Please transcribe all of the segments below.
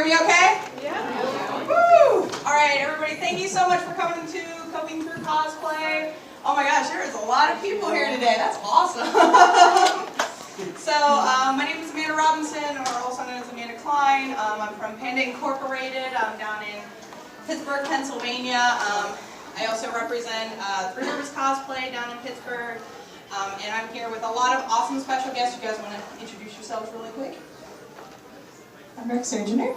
hear me okay? Yeah. Woo! Alright, everybody, thank you so much for coming to Coping Through Cosplay. Oh my gosh, there is a lot of people here today. That's awesome. So, my name is Amanda Robinson, or also known as Amanda Klein. I'm from Panda Incorporated. I'm down in Pittsburgh, Pennsylvania. I also represent Rivers Cosplay down in Pittsburgh. And I'm here with a lot of awesome special guests. You guys want to introduce yourselves really quick? I'm Rex Surgeoner.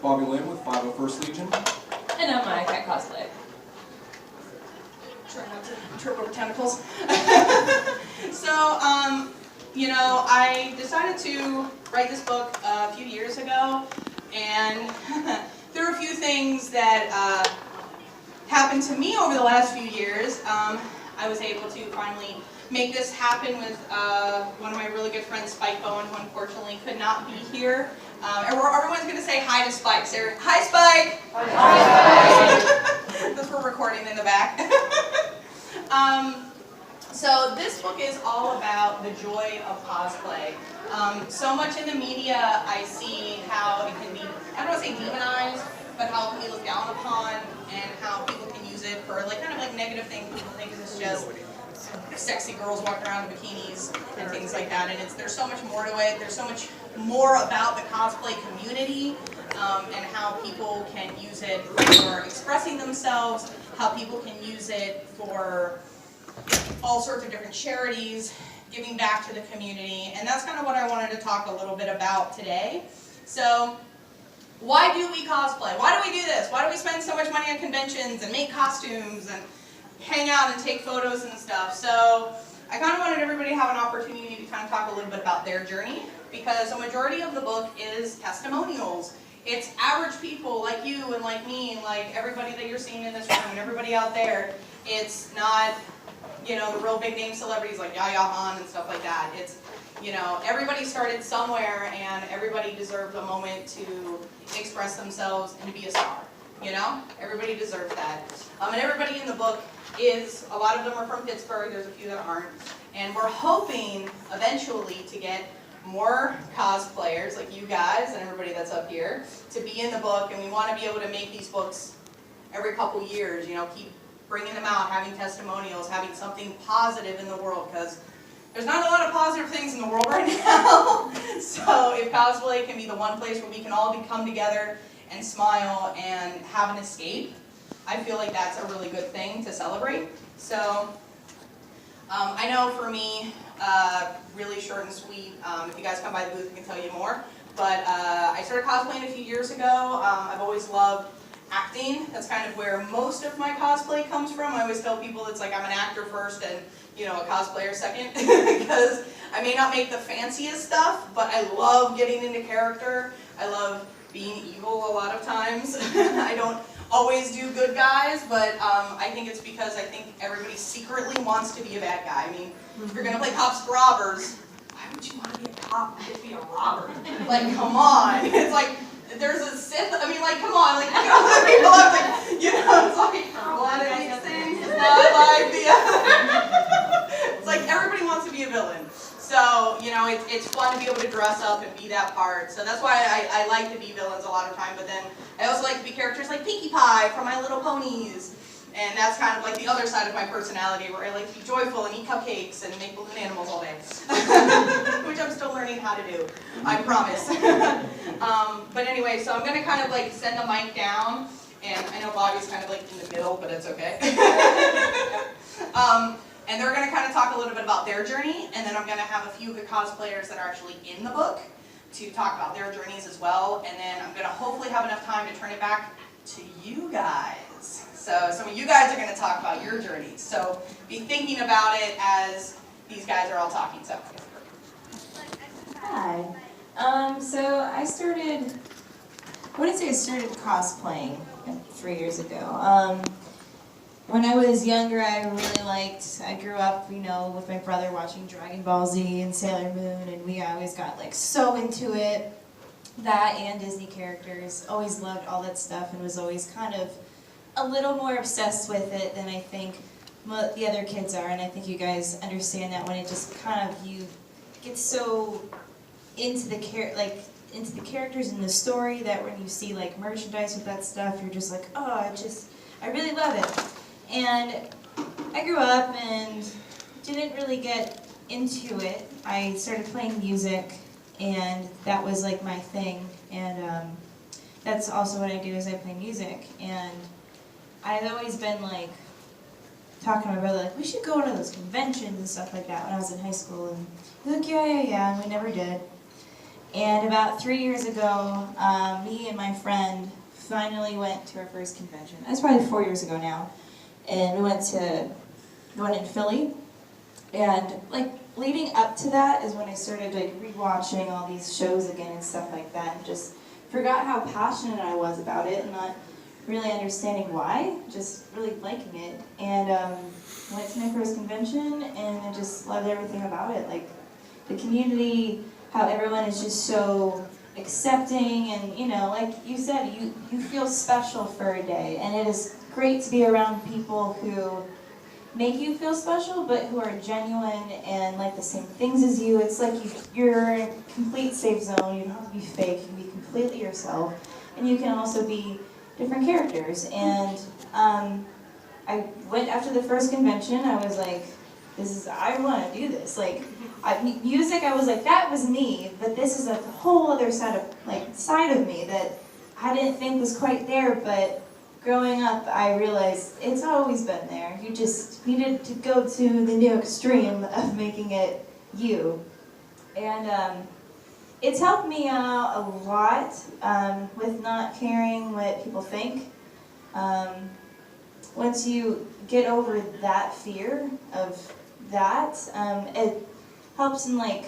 Bobby Lynn with 501st Legion. And I'm Cat Cosplay. Try not to trip over tentacles. So, you know, I decided to write this book a few years ago, and there are a few things that happened to me over the last few years. I was able to finally make this happen with one of my really good friends, Spike Bowen, who unfortunately could not be here. Everyone's going to say hi to Spike. Say, hi, Spike! Hi, Spike! Because we're recording in the back. So this book is all about the joy of cosplay. So much in the media I see how it can be, I don't want to say demonized, but how it can be looked down upon and how people can use it for like kind of like negative things. People think it's just sexy girls walking around in bikinis and things like that, and there's so much more to it. There's so much more about the cosplay community and how people can use it for expressing themselves, how people can use it for all sorts of different charities, giving back to the community, and that's kind of what I wanted to talk a little bit about today. So, why do we cosplay? Why do we do this? Why do we spend so much money on conventions and make costumes and hang out and take photos and stuff? So I kind of wanted everybody to have an opportunity to kind of talk a little bit about their journey, because a majority of the book is testimonials. It's average people like you and like me and like everybody that you're seeing in this room and everybody out there. It's not, you know, the real big name celebrities like Yaya Han and stuff like that. It's, you know, everybody started somewhere and everybody deserves a moment to express themselves and to be a star. You know, everybody deserves that. And everybody in the book is, a lot of them are from Pittsburgh, there's a few that aren't. And we're hoping eventually to get more cosplayers like you guys and everybody that's up here to be in the book, and we want to be able to make these books every couple years, you know, keep bringing them out, having testimonials, having something positive in the world, because there's not a lot of positive things in the world right now. So if cosplay can be the one place where we can all come together and smile and have an escape, I feel like that's a really good thing to celebrate. So I know for me, really short and sweet, if you guys come by the booth, I can tell you more. But I started cosplaying a few years ago. I've always loved acting. That's kind of where most of my cosplay comes from. I always tell people it's like I'm an actor first and, you know, a cosplayer second, because I may not make the fanciest stuff, but I love getting into character. I love being evil a lot of times. I don't always do good guys, but I think it's because I think everybody secretly wants to be a bad guy. I mean, if you're going to play cops and robbers, why would you want to be a cop and be a robber? Like, come on. It's like, there's a Sith, I mean, like, come on. Like, you know, the people have like, you know, it's like, one of these things is not like the other. It's like, everybody wants to be a villain. So, you know, it's fun to be able to dress up and be that part. So that's why I like to be villains a lot of time. But then I also like to be characters like Pinkie Pie from My Little Ponies. And that's kind of like the other side of my personality, where I like to be joyful and eat cupcakes and make balloon animals all day. Which I'm still learning how to do, I promise. But anyway, so I'm going to kind of like send the mic down. And I know Bobby's kind of like in the middle, but it's okay. And they're going to kind of talk a little bit about their journey, and then I'm going to have a few cosplayers that are actually in the book to talk about their journeys as well, and then I'm going to hopefully have enough time to turn it back to you guys. So some of you guys are going to talk about your journeys, so be thinking about it as these guys are all talking. So. Hi. So I started cosplaying 3 years ago. When I was younger, I grew up, you know, with my brother watching Dragon Ball Z and Sailor Moon, and we always got like so into it. That and Disney characters, always loved all that stuff and was always kind of a little more obsessed with it than I think the other kids are, and I think you guys understand that when it just kind of, you get so into the into the characters in the story that when you see like merchandise with that stuff, you're just like, oh, I really love it. And I grew up and didn't really get into it. I started playing music, and that was like my thing. And that's also what I do, is I play music. And I'd always been like talking to my brother, like, we should go to those conventions and stuff like that when I was in high school. And he's like, yeah, and we never did. And about 3 years ago, me and my friend finally went to our first convention. That's probably 4 years ago now. And we went to one in Philly. And like leading up to that is when I started like rewatching all these shows again and stuff like that, and just forgot how passionate I was about it and not really understanding why, just really liking it. And went to my first convention, and I just loved everything about it. Like the community, how everyone is just so accepting, and you know, like you said, you feel special for a day, and it is great to be around people who make you feel special, but who are genuine and like the same things as you. It's like you're in a complete safe zone. You don't have to be fake. You can be completely yourself, and you can also be different characters. And I went after the first convention. I was like, I want to do this. Like music, I was like, that was me, but this is a whole other side of me that I didn't think was quite there. But growing up, I realized it's always been there. You just needed to go to the new extreme of making it you. And it's helped me out a lot with not caring what people think. Once you get over that fear of that, it helps in like,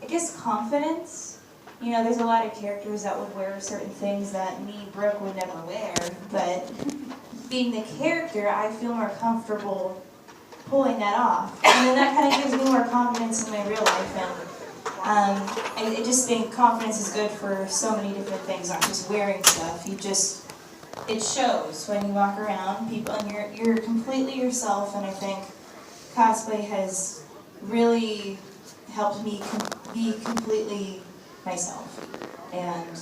I guess, confidence. You know, there's a lot of characters that would wear certain things that me, Brooke, would never wear, but being the character, I feel more comfortable pulling that off. And then that kind of gives me more confidence in my real life. And I just think confidence is good for so many different things, not just wearing stuff. It shows when you walk around people, and you're completely yourself. And I think cosplay has really helped me be completely myself, and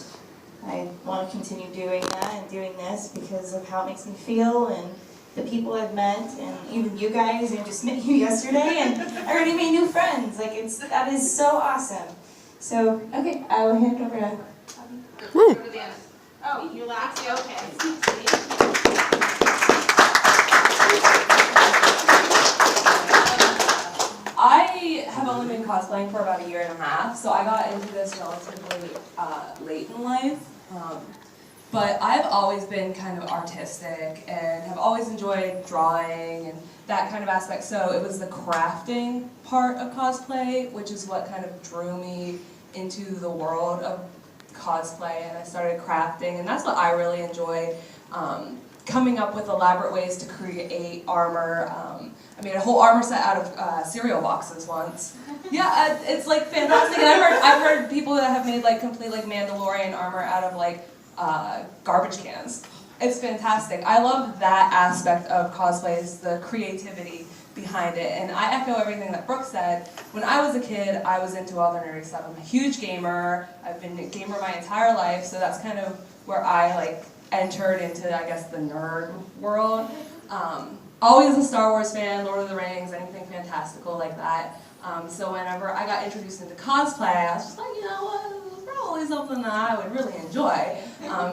I want to continue doing that and doing this because of how it makes me feel and the people I've met, and even you guys. I just met you yesterday, and I already made new friends. Like that is so awesome. So okay, I will hand it over to Bobby. Go to the end. Oh, you last? Yeah, okay. I have only been cosplaying for about 1.5 years, so I got into this relatively late in life. But I've always been kind of artistic and have always enjoyed drawing and that kind of aspect. So it was the crafting part of cosplay, which is what kind of drew me into the world of cosplay, and I started crafting, and that's what I really enjoy. Coming up with elaborate ways to create armor. I made a whole armor set out of cereal boxes once. Yeah, it's like fantastic. And I've heard people that have made like complete like Mandalorian armor out of like garbage cans. It's fantastic. I love that aspect of cosplay, is the creativity behind it. And I echo everything that Brooke said. When I was a kid, I was into all the nerdy stuff. I'm a huge gamer. I've been a gamer my entire life, so that's kind of where I like entered into, I guess, the nerd world. Always a Star Wars fan, Lord of the Rings, anything fantastical like that. So whenever I got introduced into cosplay, I was just like, you know what, it's probably something that I would really enjoy.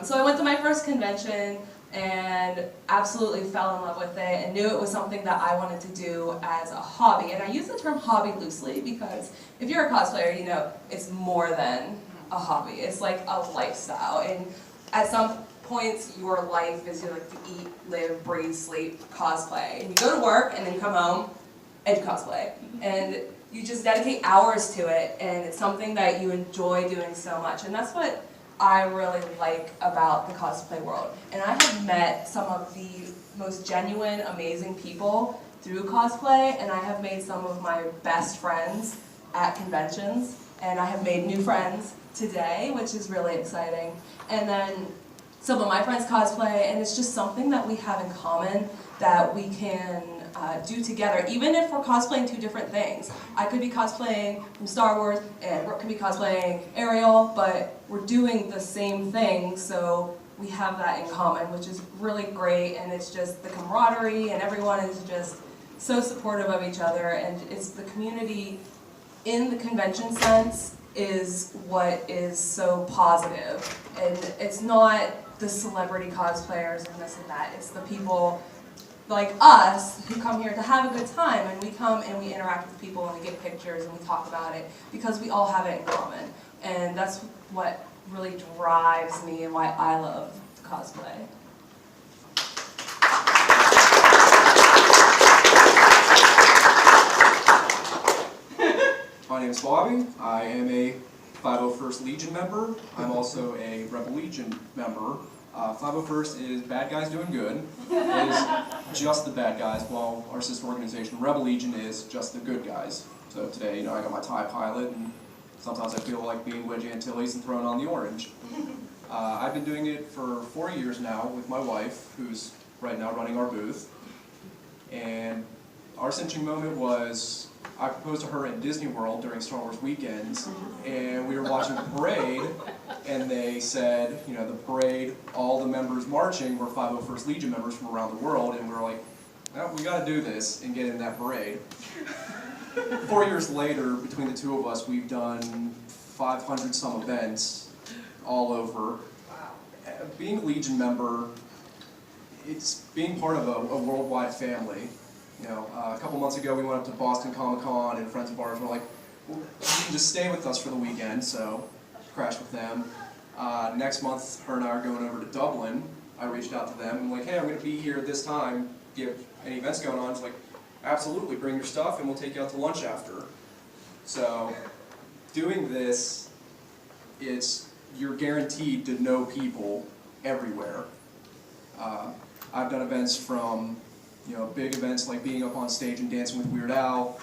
So I went to my first convention and absolutely fell in love with it and knew it was something that I wanted to do as a hobby. And I use the term hobby loosely because if you're a cosplayer, you know it's more than a hobby. It's like a lifestyle. And at some points, your life is you like to eat, live, breathe, sleep, cosplay. And you go to work and then you come home and cosplay. And you just dedicate hours to it, and it's something that you enjoy doing so much. And that's what I really like about the cosplay world. And I have met some of the most genuine, amazing people through cosplay, and I have made some of my best friends at conventions, and I have made new friends today, which is really exciting. And then some of my friends cosplay, and it's just something that we have in common that we can do together, even if we're cosplaying two different things. I could be cosplaying from Star Wars, and Brooke could be cosplaying Ariel, but we're doing the same thing, so we have that in common, which is really great, and it's just the camaraderie, and everyone is just so supportive of each other, and it's the community in the convention sense is what is so positive. And it's not the celebrity cosplayers and this and that, it's the people like us who come here to have a good time, and we come and we interact with people and we get pictures and we talk about it because we all have it in common. And that's what really drives me and why I love cosplay. My name is Bobby. I am a 501st Legion member. I'm also a Rebel Legion member. 501st is bad guys doing good. It is just the bad guys, while our sister organization, Rebel Legion, is just the good guys. So today, I got my TIE pilot, and sometimes I feel like being Wedge Antilles and throwing on the orange. I've been doing it for 4 years now with my wife, who's right now running our booth. And our cinching moment was, I proposed to her in Disney World during Star Wars weekends, and we were watching the parade, and they said, the parade, all the members marching were 501st Legion members from around the world, and we were like, well, we gotta do this and get in that parade. 4 years later, between the two of us, we've done 500 some events all over. Being a Legion member, it's being part of a worldwide family. A couple months ago we went up to Boston Comic Con, and friends of ours were like, well, you can just stay with us for the weekend, so crashed with them. Next month, her and I are going over to Dublin. I reached out to them and like, hey, I'm going to be here at this time. Do you have any events going on? It's like, absolutely, bring your stuff and we'll take you out to lunch after. So doing this, you're guaranteed to know people everywhere. I've done events from big events like being up on stage and dancing with Weird Al,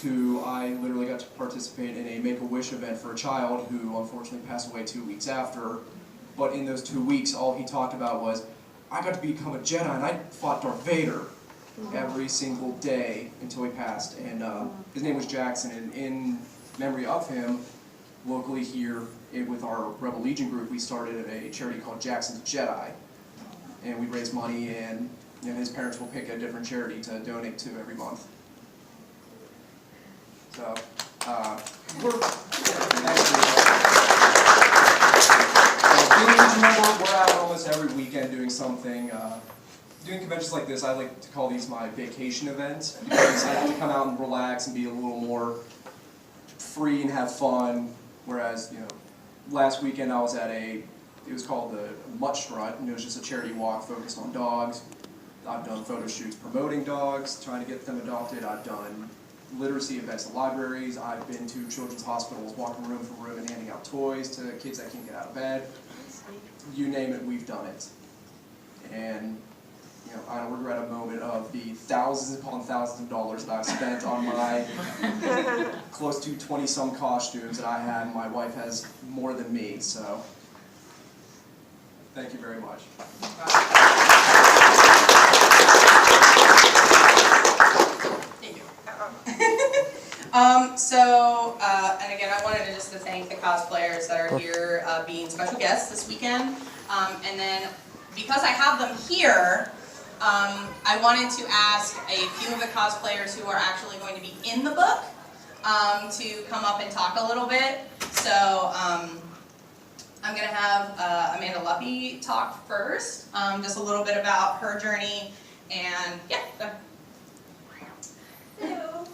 to I literally got to participate in a Make-A-Wish event for a child who unfortunately passed away 2 weeks after. But in those 2 weeks, all he talked about was, I got to become a Jedi and I fought Darth Vader every single day until he passed. And his name was Jackson, and in memory of him, locally here with our Rebel Legion group, we started a charity called Jackson's Jedi. And we raise money, and his parents will pick a different charity to donate to every month. So, we're out almost every weekend doing something. Doing conventions like this, I like to call these my vacation events, because I like to come out and relax and be a little more free and have fun. Whereas, last weekend I was at it was called the Mutt Strut, and it was just a charity walk focused on dogs. I've done photo shoots promoting dogs, trying to get them adopted. I've done literacy events at libraries. I've been to children's hospitals, walking room for room and handing out toys to kids that can't get out of bed. You name it, we've done it. And I don't regret a moment of the thousands upon thousands of dollars that I've spent on my close to 20-some costumes that I have. My wife has more than me, so thank you very much. And again, I wanted to thank the cosplayers that are here being special guests this weekend. And then, because I have them here, I wanted to ask a few of the cosplayers who are actually going to be in the book to come up and talk a little bit. So I'm going to have Amanda Luppy talk first, just a little bit about her journey, and yeah. Hello.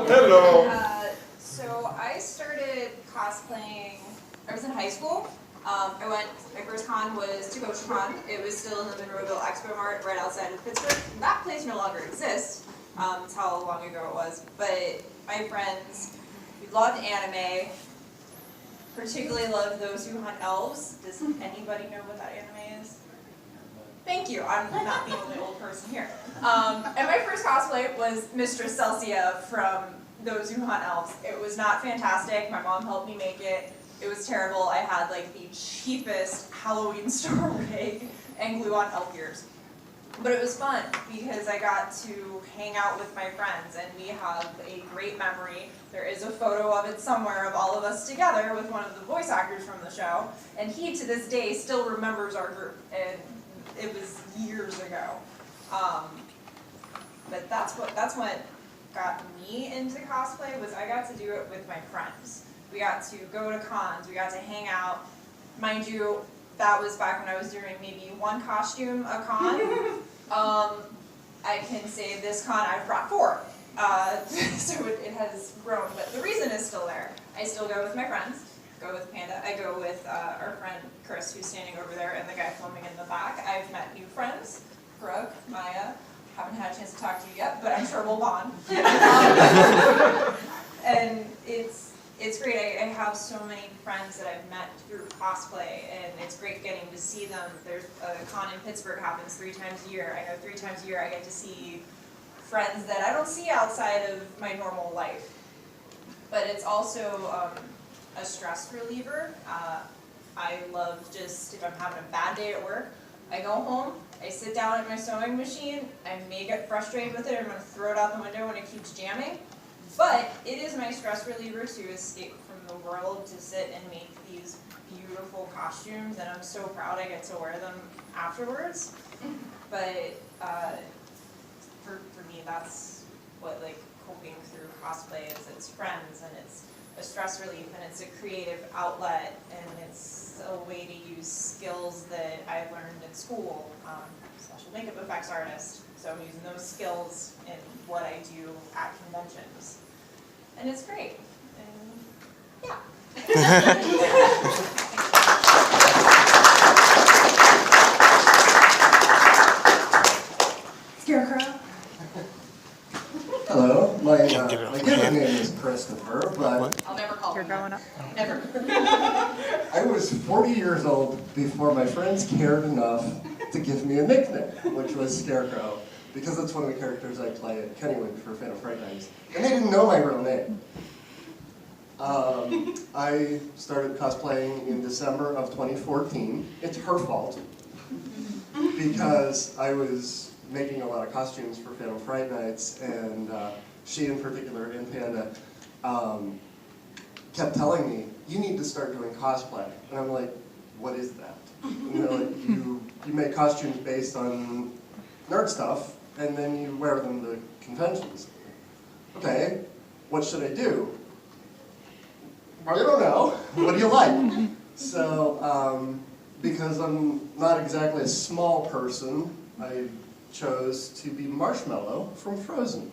Hello. So I started cosplaying, I was in high school. My first con was to Con. It was still in the Monroeville Expo Mart right outside of Pittsburgh. That place no longer exists. That's how long ago it was. But my friends, we loved anime, particularly loved Those Who Hunt Elves. Does anybody know what that anime is? Thank you, I'm not the only old person here. And my first cosplay was Mistress Celsia from Those Who Hunt Elves. It was not fantastic, my mom helped me make it. It was terrible. I had like the cheapest Halloween store rig and glue on elf ears. But it was fun because I got to hang out with my friends, and we have a great memory. There is a photo of it somewhere of all of us together with one of the voice actors from the show, and he to this day still remembers our group, and it was years ago. But that's what got me into cosplay, was I got to do it with my friends. We got to go to cons, we got to hang out. Mind you, that was back when I was doing maybe one costume a con. I can say this con I've brought 4. So it has grown, but the reason is still there. I still go with my friends, go with Panda, I go with our friend Chris, who's standing over there, and the guy filming in the back. I've met new friends, Brooke, Maya, haven't had a chance to talk to you yet, but I'm sure we'll bond. And it's great. I have so many friends that I've met through cosplay, and it's great getting to see them. There's a con in Pittsburgh happens 3 times a year. I know 3 times a year I get to see friends that I don't see outside of my normal life. But it's also a stress reliever. I love just, if I'm having a bad day at work, I go home, I sit down at my sewing machine, I may get frustrated with it, I'm going to throw it out the window when it keeps jamming. But it is my stress reliever to escape from the world, to sit and make these beautiful costumes, and I'm so proud I get to wear them afterwards. But for me, that's what coping through cosplay is. It's friends, and it's a stress relief, and it's a creative outlet, and it's a way to use skills that I learned in school. Special makeup effects artist, so I'm using those skills in what I do at conventions. And it's great. And yeah. Scarecrow. Hello, my given name is Christopher, but I'll never call him. You're growing up. Never. I was 40 years old before my friends cared enough to give me a nickname, which was Scarecrow, because that's one of the characters I play at Kennywood for Phantom Fright Nights, and they didn't know my real name. I started cosplaying in December of 2014. It's her fault, because I was making a lot of costumes for Phantom Fright Nights, and she in particular, and Panda, kept telling me, you need to start doing cosplay. And I'm like, what is that? You know, like, you make costumes based on nerd stuff, and then you wear them to conventions. Okay, what should I do? I don't know. What do you like? So, because I'm not exactly a small person, I chose to be Marshmallow from Frozen.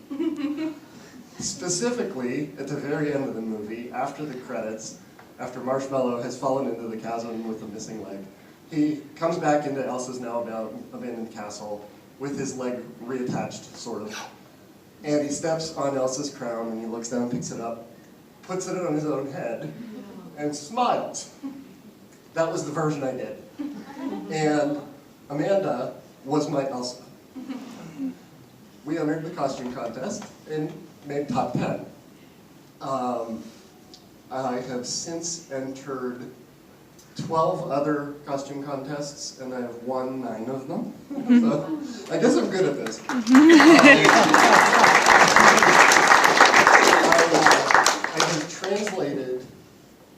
Specifically, at the very end of the movie, after the credits, after Marshmallow has fallen into the chasm with a missing leg, he comes back into Elsa's now abandoned castle with his leg reattached, sort of. And he steps on Elsa's crown, and he looks down, picks it up, puts it on his own head, and smiles. That was the version I did. And Amanda was my Elsa. We entered the costume contest and made top 10. I have since entered 12 other costume contests, and I have won 9 of them. So I guess I'm good at this. I have translated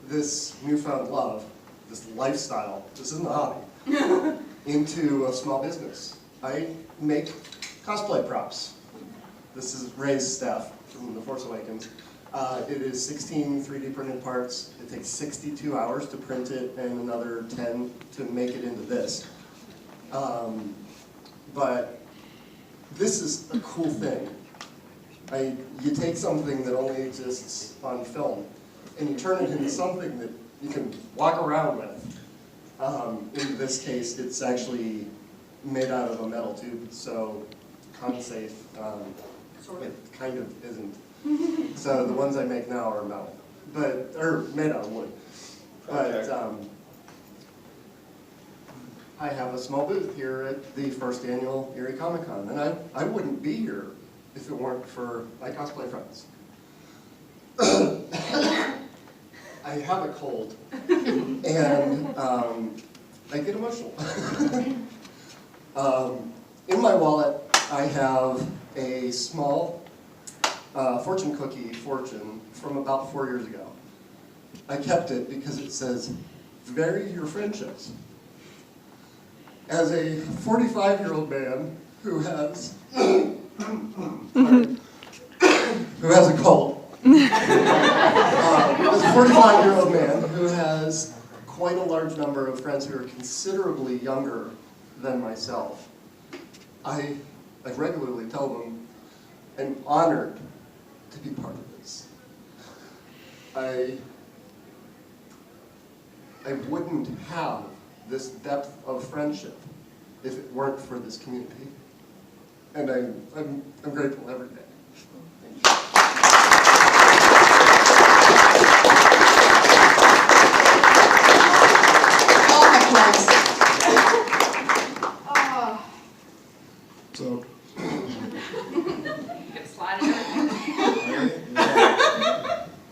this newfound love, this lifestyle, this isn't a hobby, into a small business. I make cosplay props. This is Ray's staff from The Force Awakens. It is 16 3D printed parts. It takes 62 hours to print it and another 10 to make it into this. But this is a cool thing. You take something that only exists on film and you turn it into something that you can walk around with. In this case, it's actually made out of a metal tube, so con-safe. It kind of isn't. So the ones I make now are metal, or made out of wood. But I have a small booth here at the first annual Erie Comic Con, and I wouldn't be here if it weren't for my cosplay friends. I have a cold, and I get emotional. In my wallet, I have a small fortune cookie fortune from about 4 years ago. I kept it because it says, "Vary your friendships." As a 45-year-old man who has who has a cold, as a 45-year-old man who has quite a large number of friends who are considerably younger than myself, I regularly tell them I'm honored to be part of this. I wouldn't have this depth of friendship if it weren't for this community. And I'm grateful every day. All have clubs. So, Get a slide and everything.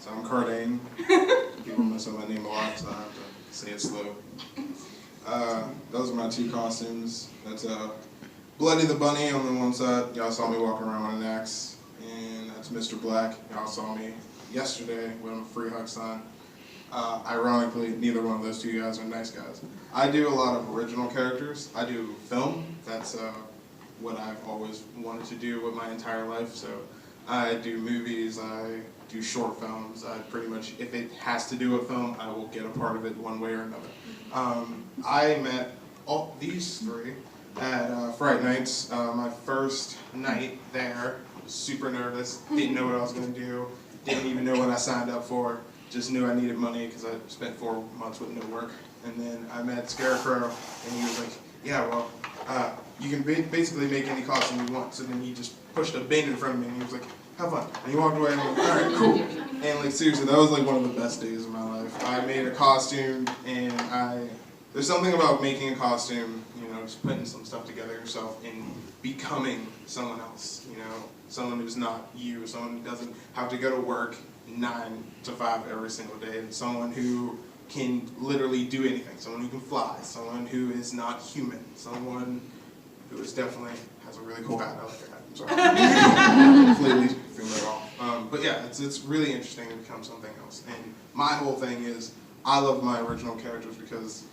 so I'm Cardane. People mess up my name a lot, so I have to say it slow. Those are my two costumes. That's Bloody the Bunny on the one side. Y'all saw me walking around with an axe. And that's Mr. Black. Y'all saw me yesterday with a free hug sign. Ironically, neither one of those two guys are nice guys. I do a lot of original characters. I do film. That's what I've always wanted to do with my entire life. So I do movies, I do short films. I pretty much, if it has to do with film, I will get a part of it one way or another. I met all these three at Fright Nights. My first night there, was super nervous, didn't know what I was going to do, didn't even know what I signed up for, just knew I needed money because I spent 4 months with no work. And then I met Scarecrow, and he was like, yeah, well, you can basically make any costume you want. So then he just pushed a bin in front of me, and he was like, have fun. And he walked away, and I'm like, all right, cool. And like, seriously, that was like one of the best days of my life. I made a costume, and there's something about making a costume, you know, just putting some stuff together yourself and becoming someone else, you know, someone who's not you, someone who doesn't have to go to work 9 to 5 every single day, and someone who can literally do anything, someone who can fly, someone who is not human, someone who is definitely has a really cool hat. I like your hat. I'm sorry. Completely feel it all. But yeah, it's really interesting to become something else. And my whole thing is, I love my original characters because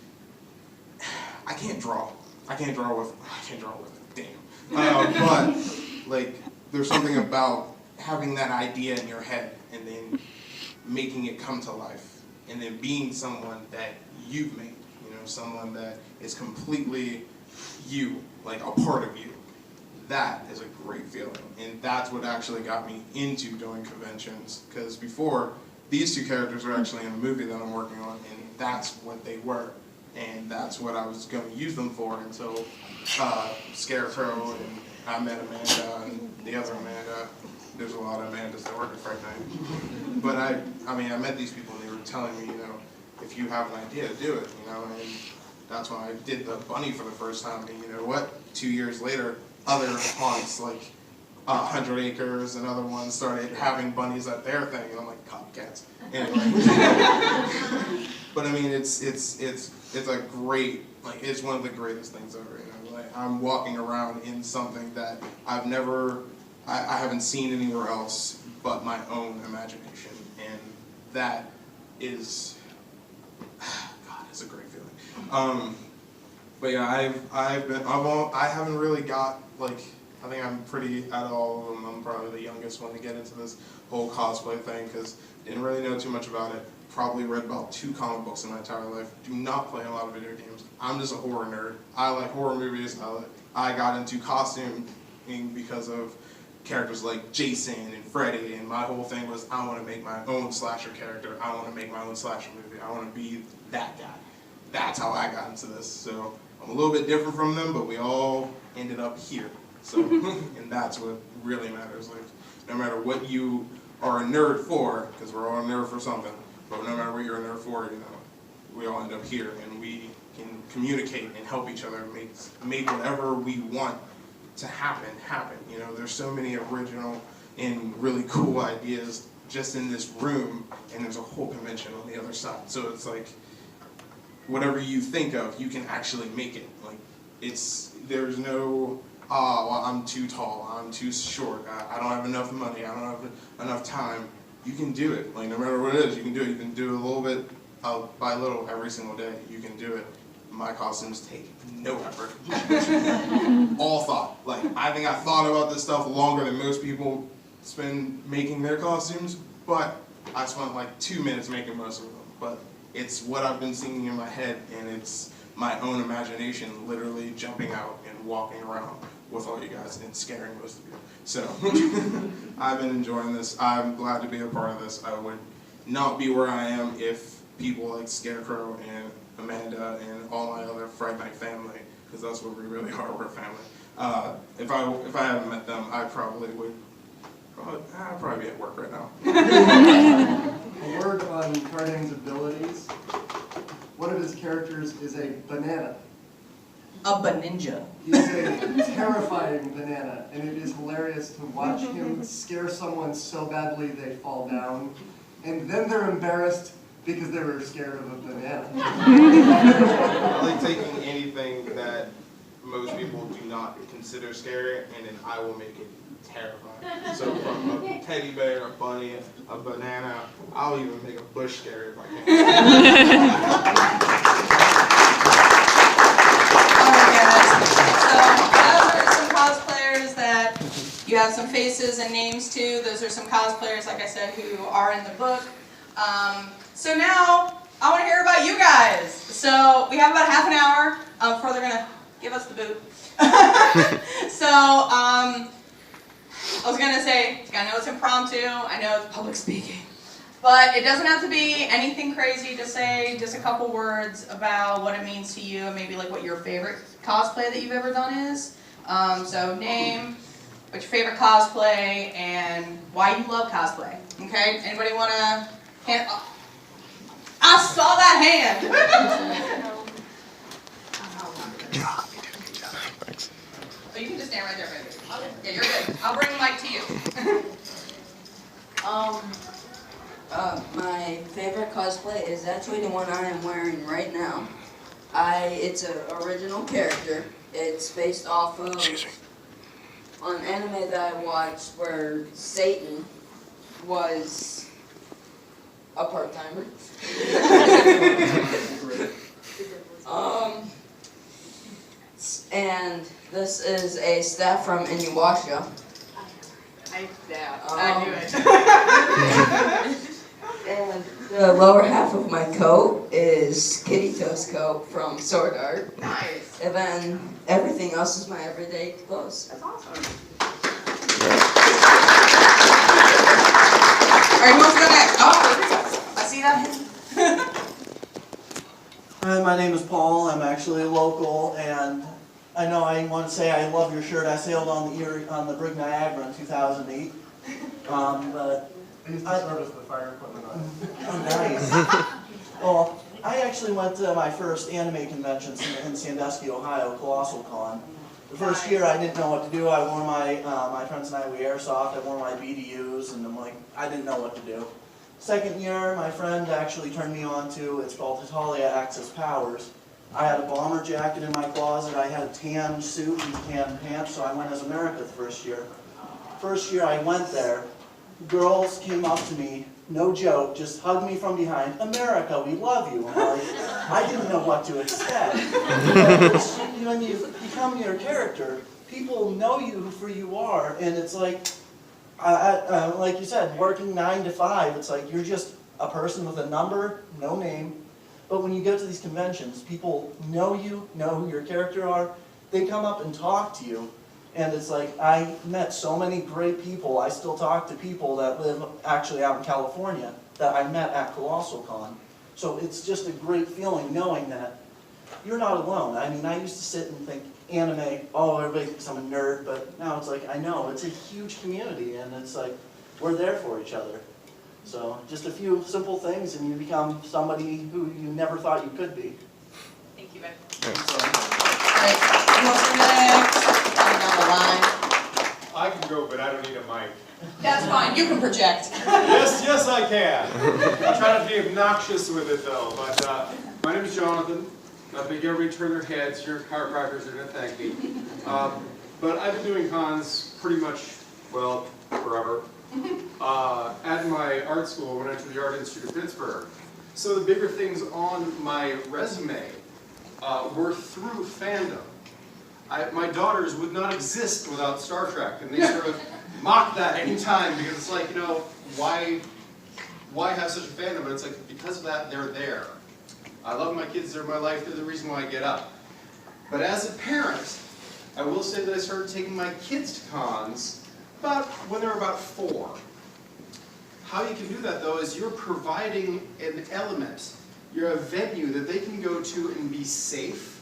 I can't draw. I can't draw with damn. But like, there's something about having that idea in your head and then making it come to life, and then being someone that you've made, you know, someone that is completely you, like a part of you. That is a great feeling, and that's what actually got me into doing conventions, because before, these two characters are actually in a movie that I'm working on, and that's what they were, and that's what I was going to use them for until Scarecrow, and I met Amanda, and the other Amanda. There's a lot of Amandas that work at Fright Night. But I met these people, and they were telling me, you know, if you have an idea, do it, you know, and that's when I did the bunny for the first time, and you know what? 2 years later, other haunts like 100 Acres and other ones started having bunnies at their thing, and I'm like, copycats. Anyway. But I mean, it's a great, like, it's one of the greatest things ever, you know, like, I'm walking around in something that I haven't seen anywhere else but my own imagination, and that is, God, it's a great feeling. But yeah, I haven't really got, like, I think I'm pretty out of all of them. I'm probably the youngest one to get into this whole cosplay thing because didn't really know too much about it. Probably read about 2 comic books in my entire life. Do not play a lot of video games. I'm just a horror nerd. I like horror movies. I got into costuming because of characters like Jason and Freddy, and my whole thing was I want to make my own slasher character. I want to make my own slasher movie. I want to be that guy. That's how I got into this. So I'm a little bit different from them, but we all ended up here. So, and that's what really matters. Like, no matter what you are a nerd for, because we're all a nerd for something, but no matter what you're a nerd for, you know, we all end up here, and we can communicate and help each other make whatever we want to happen. You know, there's so many original and really cool ideas just in this room, and there's a whole convention on the other side. So it's like, whatever you think of, you can actually make it. Like, there's no, oh, well, I'm too tall, I'm too short, I don't have enough money, I don't have enough time, you can do it. Like, no matter what it is, you can do it. You can do it a little bit by little every single day. You can do it. My costumes take no effort. All thought. Like, I think I thought about this stuff longer than most people spend making their costumes, but I spent like 2 minutes making most of them. But it's what I've been singing in my head, and it's my own imagination literally jumping out and walking around with all you guys and scaring most of you. So, I've been enjoying this. I'm glad to be a part of this. I would not be where I am if people like Scarecrow and Amanda and all my other Fright Night family, because that's what we really are, we're family. If I hadn't met them, I probably would, I'd probably be at work right now. A word on Cardane's abilities. One of his characters is a banana. A baninja. He's a terrifying banana, and it is hilarious to watch him scare someone so badly they fall down, and then they're embarrassed because they were scared of a banana. I like taking anything that most people do not consider scary, and then I will make it terrifying. So from a teddy bear, a bunny, a banana, I'll even make a bush scary if I can. You have some faces and names too. Those are some cosplayers, like I said, who are in the book. So now I want to hear about you guys. So we have about half an hour before they're gonna give us the boot. So I was gonna say, I know it's impromptu. I know it's public speaking, but it doesn't have to be anything crazy. Just say just a couple words about what it means to you, and maybe like what your favorite cosplay that you've ever done is. So name. What's your favorite cosplay, and why you love cosplay? Okay? Anybody want to hand? Oh, I saw that hand! Oh, you can just stand right there, baby. Yeah, you're good. I'll bring the mic to you. My favorite cosplay is actually the one I am wearing right now. It's an original character. It's based off of an anime that I watched where Satan was a part-timer. And this is a staff from Inuyasha. I knew it. And the lower half of my coat is Kirito's coat from Sword Art. Nice. And then everything else is my everyday clothes. That's awesome. Alright, who wants to go next? Oh, I see that. Hi, my name is Paul. I'm actually local, and I know I want to say I love your shirt. I sailed on the Brig Niagara in 2008. But I used to service the fire equipment on it. Oh, nice. Well, I actually went to my first anime convention in Sandusky, Ohio, Colossal Con. The first year I didn't know what to do. I wore my friends and I, we airsoft. I wore my BDUs, and I'm like, I didn't know what to do. Second year, my friend actually turned me on to, it's called Hitalia Axis Powers. I had a bomber jacket in my closet. I had a tan suit and tan pants, so I went as America the first year. First year I went there, girls came up to me, no joke, just hugged me from behind. America, we love you. I'm like, I didn't know what to expect. When you become your character, people know you for you are, and it's like, like you said, working 9 to 5, it's like you're just a person with a number, no name. But when you go to these conventions, people know you, know who your character are. They come up and talk to you. And it's like, I met so many great people. I still talk to people that live actually out in California that I met at Colossal Con. So it's just a great feeling knowing that you're not alone. I mean, I used to sit and think, anime, oh, everybody thinks I'm a nerd, but now it's like, I know, it's a huge community, and it's like, we're there for each other. So, just a few simple things, and you become somebody who you never thought you could be. Thank you, Ben. So, Alright, who wants to go next? Down the line. I can go, but I don't need a mic. That's fine, you can project. Yes, I can. I'll try not to be obnoxious with it, though. But my name is Jonathan. I think everybody turn their heads. Your chiropractors are going to thank me. But I've been doing cons pretty much, well, forever. At my art school when I went to the Art Institute of Pittsburgh. So the bigger things on my resume were through fandom. My daughters would not exist without Star Trek, and they sort of mock that anytime because it's like, you know, why have such a fandom? But it's like, because of that, they're there. I love my kids, they're my life, they're the reason why I get up. But as a parent, I will say that I started taking my kids to cons when they were about 4. How you can do that, though, is you're providing an element. You're a venue that they can go to and be safe.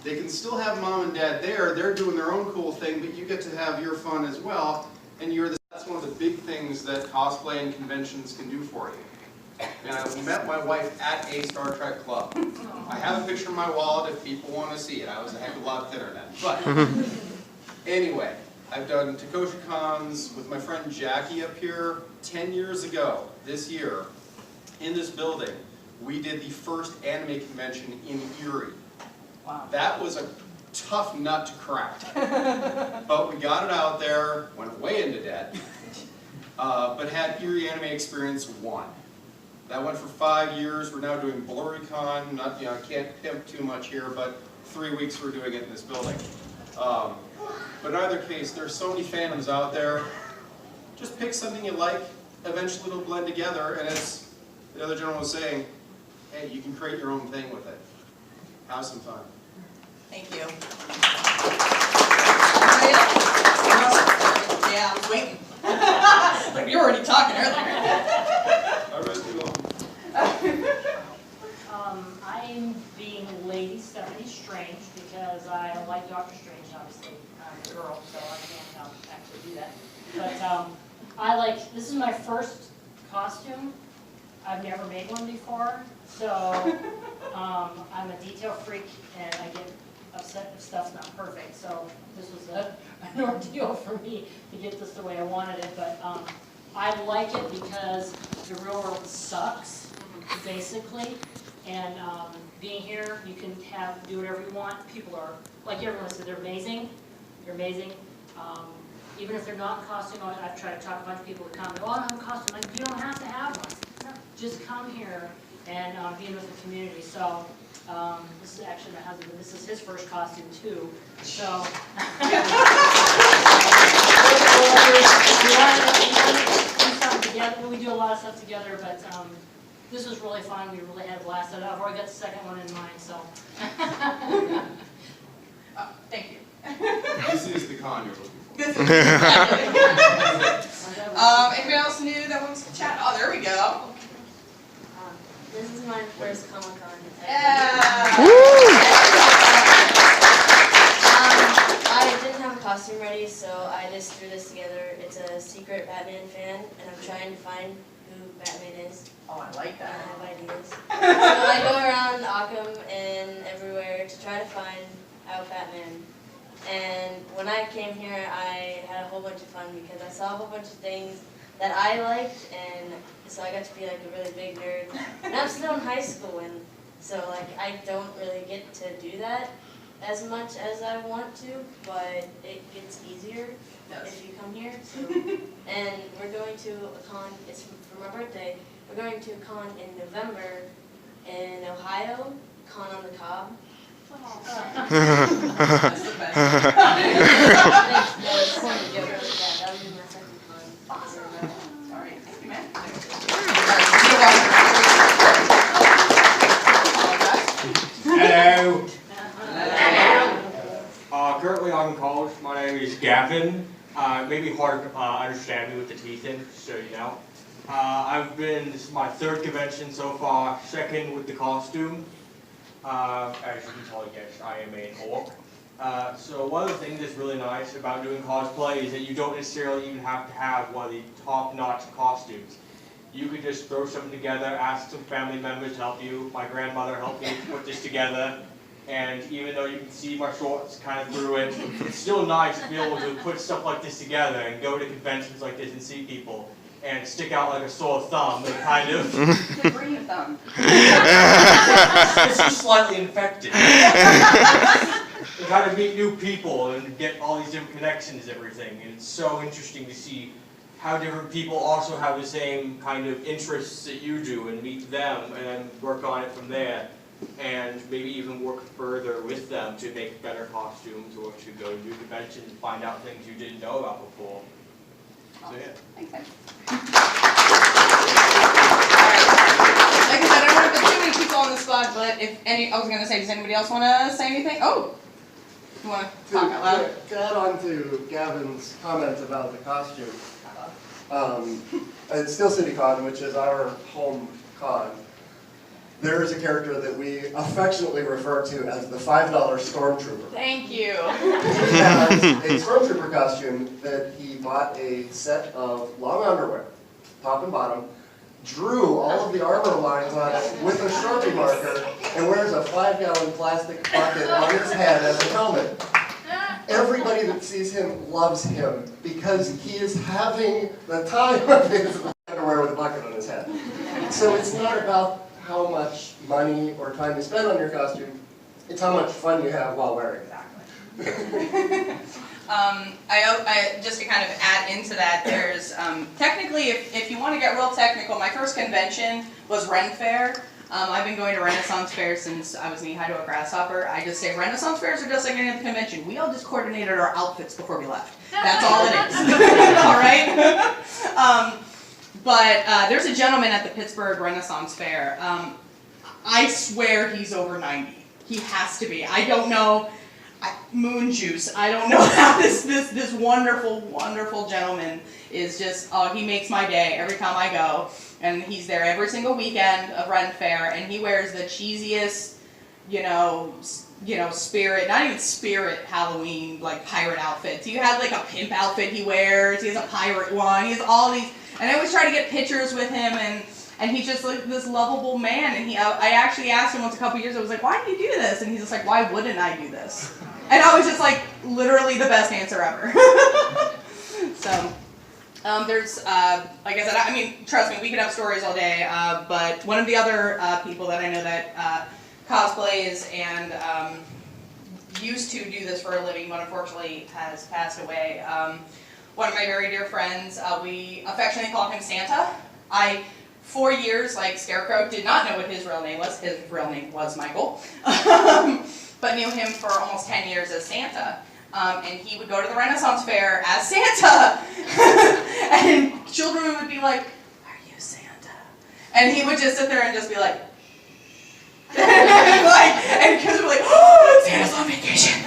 They can still have mom and dad there. They're doing their own cool thing, but you get to have your fun as well. And that's one of the big things that cosplay and conventions can do for you. And I met my wife at a Star Trek club. I have a picture in my wallet if people want to see it. I was a heck of a lot thinner then. But anyway, I've done Takosha cons with my friend Jackie up here 10 years ago, this year, in this building. We did the first anime convention in Erie. Wow. That was a tough nut to crack. But we got it out there, went way into debt, but had Erie Anime Experience 1. That went for 5 years. We're now doing BlurryCon. Not, you know, I can't pimp too much here, but 3 weeks we're doing it in this building. But in either case, there's so many fandoms out there. Just pick something you like. Eventually it'll blend together, and as the other gentleman was saying, hey, you can create your own thing with it. Have some fun. Thank you. Anybody else? Yeah, I was waiting. Like, you were already talking earlier. I'm being Lady Stephanie Strange because I like Doctor Strange, obviously. I'm a girl, so I can't actually do that. But this is my first costume. I've never made one before, so I'm a detail freak and I get upset if stuff's not perfect. So this was an ordeal for me to get this the way I wanted it, but I like it because the real world sucks, basically. And being here, you can do whatever you want. People are, like everyone said, they're amazing. They're amazing. Even if they're not in costume, I've tried to talk a bunch of people to come. Oh, I don't have a costume. Like, you don't have to have one. Just come here and be in with the community. So this is actually my husband. This is his first costume too. So we do a lot of stuff together, but this was really fun. We really had a blast. I've already got the second one in mind, so. Thank you. This is the con you're looking for. This is anybody else new that wants to chat? Oh, there we go. This is my first Comic Con. Yeah. I didn't have a costume ready, so I just threw this together. It's a secret Batman fan, and I'm trying to find who Batman is. Oh, I like I that. have ideas. So I go around Occam and everywhere to try to find out Batman. And when I came here, I had a whole bunch of fun because I saw a whole bunch of things that I liked, and so I got to be like a really big nerd. And I'm still in high school, and so like I don't really get to do that as much as I want to, but it gets easier if you come here. So, and we're going to a con. It's for my birthday. We're going to a con in November in Ohio, Con on the Cob. That's the best. That would be my second con. Awesome. All right, thank you, man. Hello. Currently I'm in college. My name is Gavin. It may be hard to understand me with the teeth in, just so you know. This is my third convention so far, second with the costume. As you can tell, yes, I am an orc. So one of the things that's really nice about doing cosplay is that you don't necessarily even have to have one of the top-notch costumes. You could just throw something together, ask some family members to help you. My grandmother helped me put this together. And even though you can see my shorts kind of through it, it's still nice to be able to put stuff like this together and go to conventions like this and see people and stick out like a sore thumb and kind of... Bring your thumb. It's just slightly infected. It got to meet new people and get all these different connections and everything. And it's so interesting to see how different people also have the same kind of interests that you do and meet them and then work on it from there. And maybe even work further with them to make better costumes or to go to new conventions and find out things you didn't know about before. So yeah. Thanks, guys. Like I said, I don't want to put too many people on the spot, but I was going to say, does anybody else want to say anything? Oh, you want to talk out loud? To add on to Gavin's comment about the costume, at Steel City Con, which is our home con, there is a character that we affectionately refer to as the $5 Stormtrooper. Thank you. He has a Stormtrooper costume that he bought a set of long underwear, top and bottom, drew all of the armor lines on it with a Sharpie marker, and wears a 5-gallon plastic bucket on his head as a helmet. Everybody that sees him loves him because he is having the time of his underwear with a bucket on his head. So it's not about how much money or time you spend on your costume, it's how much fun you have while wearing it. Just to kind of add into that, there's technically, if you want to get real technical, my first convention was Ren Fair. I've been going to Renaissance Fair since I was knee-high to a grasshopper. I just say Renaissance Fairs are just like any other convention. We all just coordinated our outfits before we left. That's all it is. All right? But there's a gentleman at the Pittsburgh Renaissance Fair. I swear he's over 90. He has to be. I don't know. Moon juice. I don't know how this wonderful, wonderful gentleman is just, he makes my day every time I go. And he's there every single weekend of Ren Fair, and he wears the cheesiest, spirit, not even spirit Halloween, like pirate outfits. He has like a pimp outfit he wears, he has a pirate one, he has all these, and I always try to get pictures with him, and he's just like this lovable man, and I actually asked him once a couple years, I was like, why do you do this? And he's just like, why wouldn't I do this? And I was just like, literally the best answer ever. So. There's, like I said, I mean, trust me, we could have stories all day, but one of the other people that I know that cosplays and used to do this for a living, but unfortunately has passed away, one of my very dear friends, we affectionately call him Santa. For years, like Scarecrow, did not know what his real name was. His real name was Michael, but knew him for almost 10 years as Santa. And he would go to the Renaissance Fair as Santa. And children would be like, are you Santa? And he would just sit there and just be like, and kids would be like, oh, Santa's on vacation.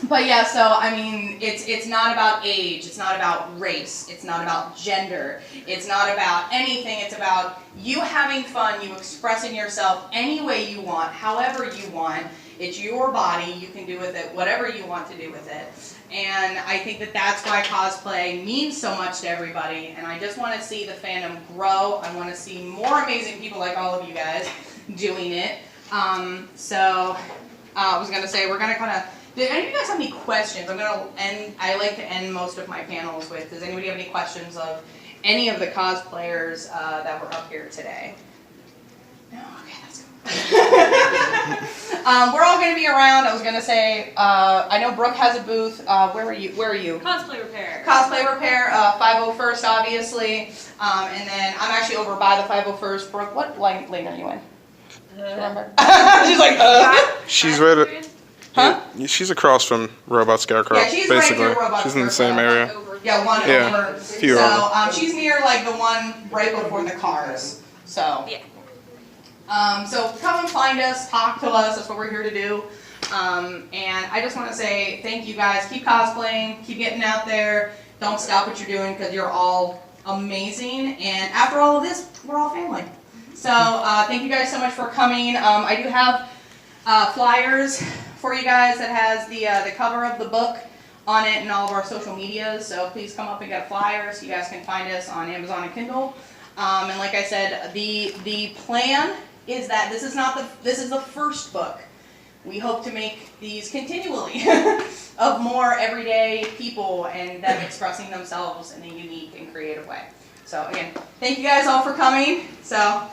But yeah, so I mean, it's not about age, it's not about race, it's not about gender, it's not about anything, it's about you having fun, you expressing yourself any way you want, however you want. It's your body, you can do with it whatever you want to do with it. And I think that that's why cosplay means so much to everybody, and I just want to see the fandom grow. I want to see more amazing people like all of you guys doing it. So I was going to say, we're going to kind of, did any of you guys have any questions? I like to end most of my panels with, does anybody have any questions of any of the cosplayers that were up here today? No? Okay, that's cool. We're all going to be around. I was going to say, I know Brooke has a booth. Where are you? Cosplay Repair. Cosplay Repair, 501st, obviously. And then I'm actually over by the 501st. Brooke, what lane are you in? Remember? She's like, She's right. Huh? She's across from Robot Scarecrow. Yeah, she's basically. right near Robot She's in the same area. Yeah, one over. Few so over. she's near like the one right before the cars. So. Yeah. So come and find us, talk to us, that's what we're here to do. And I just want to say thank you guys, keep cosplaying, keep getting out there, don't stop what you're doing because you're all amazing, and after all of this, we're all family. So thank you guys so much for coming. I do have flyers for you guys that has the cover of the book on it and all of our social medias, so please come up and get a flyer so you guys can find us on Amazon and Kindle. And like I said, the plan is that this is the first book. We hope to make these continually of more everyday people and them expressing themselves in a unique and creative way. So again, thank you guys all for coming. So.